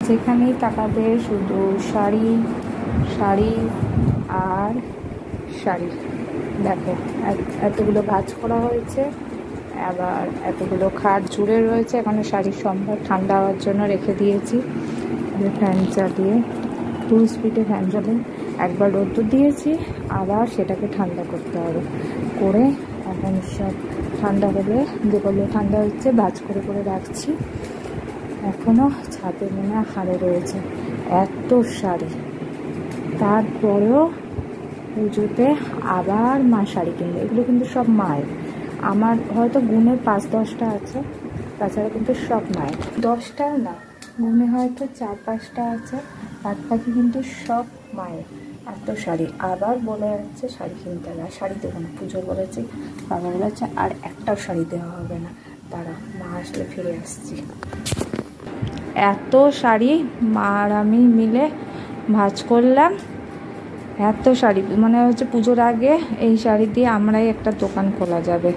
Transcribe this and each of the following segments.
যেখানেই তাকাবে শুধু শাড়ি শাড়ি আর শাড়ি। দেখো এতগুলো ভাঁজ করা হয়েছে, আবার এতগুলো খাট জুড়ে রয়েছে। এখানে শাড়ির সম্ভার ঠান্ডা হওয়ার জন্য রেখে দিয়েছি। ফ্যান চালিয়ে 2 স্পিডে ফ্যান চালিয়ে একবার রোদ্দুর দিয়েছি, আবার সেটাকে ঠান্ডা করতে হবে করে এখন সব ঠান্ডা হলে যেগুলো ঠান্ডা হচ্ছে ভাঁজ করে করে রাখছি। এখনও ছাদে মনে হাড়ে রয়েছে এত শাড়ি। তারপরেও পুজোতে আবার মা শাড়ি কিনবে। এগুলো কিন্তু সব মায়ের, আমার হয়তো গুণে 5-10টা আছে, তাছাড়া কিন্তু সব মায়ের। 10টা না, গুণে হয়তো 4-5টা আছে, বাদ বাকি কিন্তু সব মায়ের। এত শাড়ি আবার বলে যাচ্ছে শাড়ি কিনতে হবে, আর শাড়ি দেবো না। পুজো বলেছি, বাবা বলেছে আর একটাও শাড়ি দেওয়া হবে না। তারা মা আসলে ফিরে আসছি। এত শাড়ি মা আর আমি মিলে ভাঁজ করলাম। এত শাড়ি মানে হচ্ছে পুজোর আগে এই শাড়ি দিয়ে আমরাই একটা দোকান খোলা যাবে।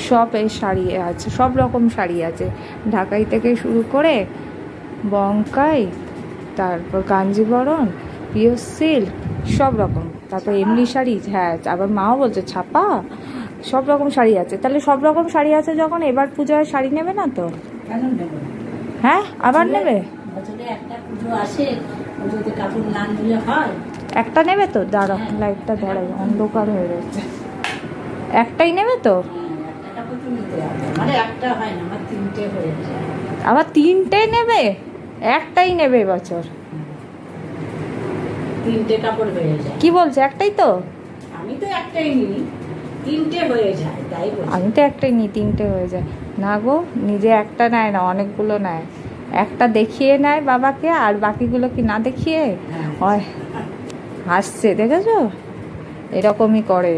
সব এই শাড়ি আছে, সব রকম শাড়ি আছে, ঢাকাই থেকে শুরু করে বঙ্কাই, তারপর কাঞ্জিবরণ, পিওর সিল্ক, সব রকম। তারপর এমনি শাড়ি, হ্যাঁ আবার মাও বলছে ছাপা, সব রকম শাড়ি আছে। তাহলে সব রকম শাড়ি আছে যখন, এবার পুজোয় শাড়ি নেবে না তো? হ্যাঁ আবার নেবে, একটা নেবে তো? দাঁড়াও লাইটটা ধরাই, অন্ধকার হয়ে গেছে। একটাই নেবে তো? আবার 3টে নেবে? একটাই নেবে এবছর? 3টে কাপড় হয়ে যায়। কি বলছে? একটাই তো? আমি তো একটাই নিই, 3টে হয়ে যায়, তাই বলছি। আমি তো একটাই নিই, 3টে হয়ে যায় না গো। নিজে একটা নেয় না, অনেকগুলো নেয়। একটা দেখিয়ে নেয় বাবাকে, আর বাকিগুলো কি না দেখিয়ে হয়? হাসছে, দেখেছো? এরকমই করে।